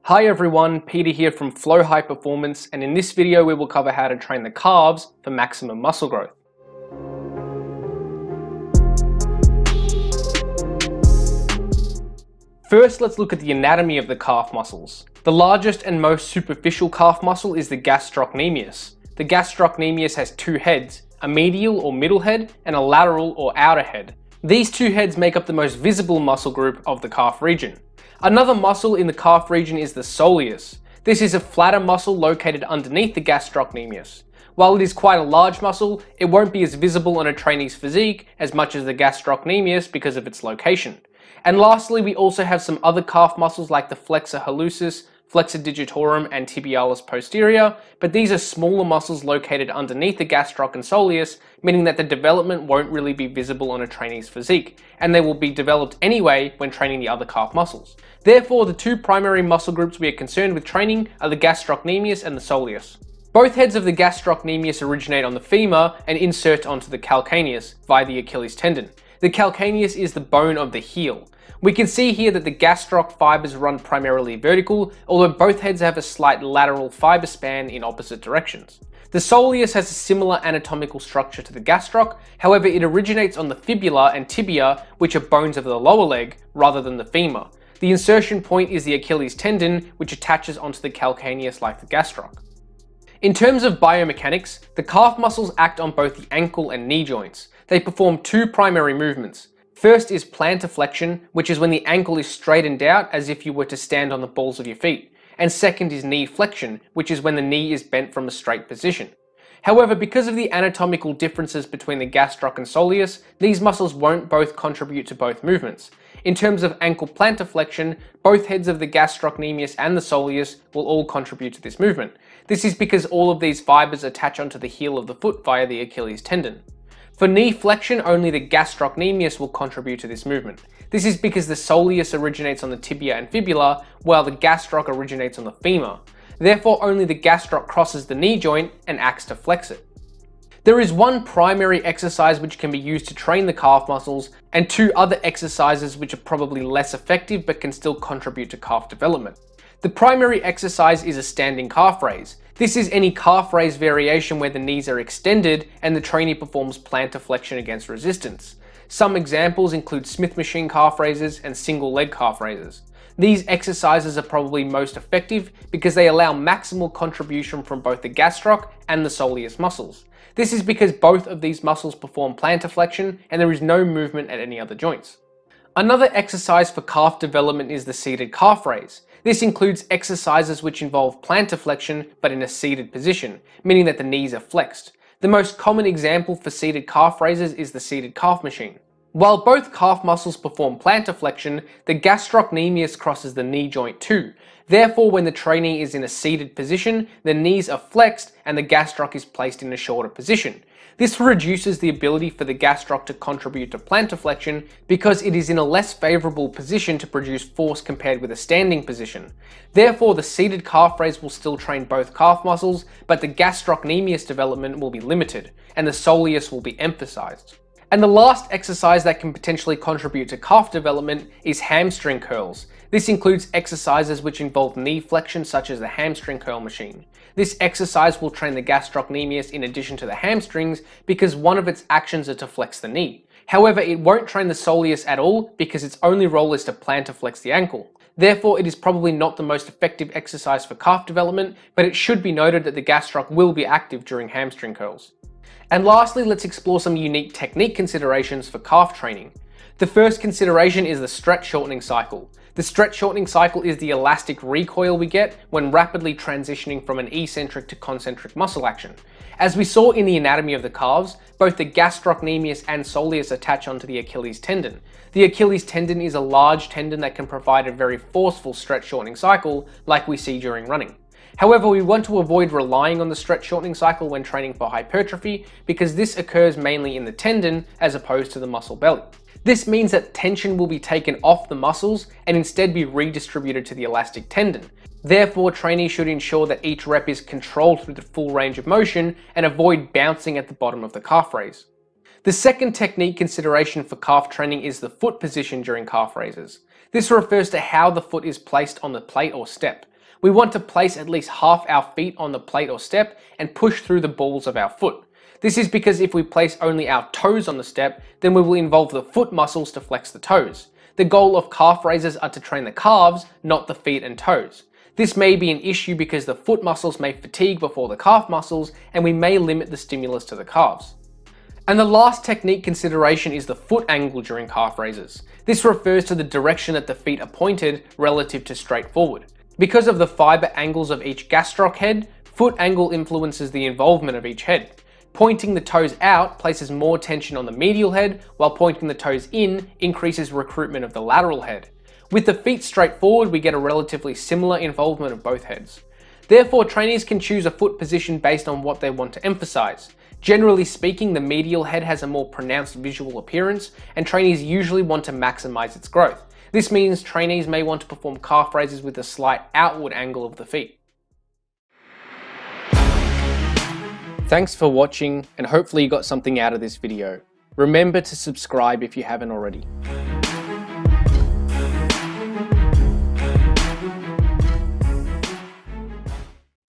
Hi everyone, Peter here from Flow High Performance, and in this video we will cover how to train the calves for maximum muscle growth. First, let's look at the anatomy of the calf muscles. The largest and most superficial calf muscle is the gastrocnemius. The gastrocnemius has two heads, a medial or middle head and a lateral or outer head. These two heads make up the most visible muscle group of the calf region. Another muscle in the calf region is the soleus. This is a flatter muscle located underneath the gastrocnemius. While it is quite a large muscle, it won't be as visible on a trainee's physique as much as the gastrocnemius because of its location. And lastly, we also have some other calf muscles like the flexor hallucis, flexor digitorum, and tibialis posterior, but these are smaller muscles located underneath the gastroc and soleus, meaning that the development won't really be visible on a trainee's physique, and they will be developed anyway when training the other calf muscles. Therefore, the two primary muscle groups we are concerned with training are the gastrocnemius and the soleus. Both heads of the gastrocnemius originate on the femur and insert onto the calcaneus via the Achilles tendon. The calcaneus is the bone of the heel. We can see here that the gastroc fibers run primarily vertical, although both heads have a slight lateral fiber span in opposite directions. The soleus has a similar anatomical structure to the gastroc, however it originates on the fibula and tibia, which are bones of the lower leg, rather than the femur. The insertion point is the Achilles tendon, which attaches onto the calcaneus like the gastroc. In terms of biomechanics, the calf muscles act on both the ankle and knee joints. They perform two primary movements. First is plantar flexion, which is when the ankle is straightened out as if you were to stand on the balls of your feet. And second is knee flexion, which is when the knee is bent from a straight position. However, because of the anatomical differences between the gastroc and soleus, these muscles won't both contribute to both movements. In terms of ankle plantar flexion, both heads of the gastrocnemius and the soleus will all contribute to this movement. This is because all of these fibers attach onto the heel of the foot via the Achilles tendon. For knee flexion, only the gastrocnemius will contribute to this movement. This is because the soleus originates on the tibia and fibula, while the gastroc originates on the femur. Therefore, only the gastroc crosses the knee joint and acts to flex it. There is one primary exercise which can be used to train the calf muscles, and two other exercises which are probably less effective but can still contribute to calf development. The primary exercise is a standing calf raise. This is any calf raise variation where the knees are extended and the trainee performs plantar flexion against resistance. Some examples include Smith machine calf raises and single leg calf raises. These exercises are probably most effective because they allow maximal contribution from both the gastroc and the soleus muscles. This is because both of these muscles perform plantar flexion and there is no movement at any other joints. Another exercise for calf development is the seated calf raise. This includes exercises which involve plantar flexion but in a seated position, meaning that the knees are flexed. The most common example for seated calf raises is the seated calf machine. While both calf muscles perform plantar flexion, the gastrocnemius crosses the knee joint too. Therefore, when the trainee is in a seated position, the knees are flexed and the gastroc is placed in a shorter position. This reduces the ability for the gastroc to contribute to plantar flexion because it is in a less favorable position to produce force compared with a standing position. Therefore, the seated calf raise will still train both calf muscles, but the gastrocnemius development will be limited, and the soleus will be emphasized. And the last exercise that can potentially contribute to calf development is hamstring curls. This includes exercises which involve knee flexion, such as the hamstring curl machine. This exercise will train the gastrocnemius in addition to the hamstrings because one of its actions are to flex the knee. However, it won't train the soleus at all because its only role is to plantar flex the ankle. Therefore, it is probably not the most effective exercise for calf development, but it should be noted that the gastroc will be active during hamstring curls. And lastly, let's explore some unique technique considerations for calf training. The first consideration is the stretch shortening cycle. The stretch shortening cycle is the elastic recoil we get when rapidly transitioning from an eccentric to concentric muscle action. As we saw in the anatomy of the calves, both the gastrocnemius and soleus attach onto the Achilles tendon. The Achilles tendon is a large tendon that can provide a very forceful stretch shortening cycle like we see during running. However, we want to avoid relying on the stretch shortening cycle when training for hypertrophy because this occurs mainly in the tendon as opposed to the muscle belly. This means that tension will be taken off the muscles and instead be redistributed to the elastic tendon. Therefore, trainees should ensure that each rep is controlled through the full range of motion and avoid bouncing at the bottom of the calf raise. The second technique consideration for calf training is the foot position during calf raises. This refers to how the foot is placed on the plate or step. We want to place at least half our feet on the plate or step and push through the balls of our foot. This is because if we place only our toes on the step, then we will involve the foot muscles to flex the toes. The goal of calf raises are to train the calves, not the feet and toes. This may be an issue because the foot muscles may fatigue before the calf muscles, and we may limit the stimulus to the calves. And the last technique consideration is the foot angle during calf raises. This refers to the direction that the feet are pointed relative to straight forward. Because of the fiber angles of each gastroc head, foot angle influences the involvement of each head. Pointing the toes out places more tension on the medial head, while pointing the toes in increases recruitment of the lateral head. With the feet straight forward, we get a relatively similar involvement of both heads. Therefore, trainees can choose a foot position based on what they want to emphasize. Generally speaking, the medial head has a more pronounced visual appearance, and trainees usually want to maximize its growth. This means trainees may want to perform calf raises with a slight outward angle of the feet. Thanks for watching, and hopefully you got something out of this video. Remember to subscribe if you haven't already.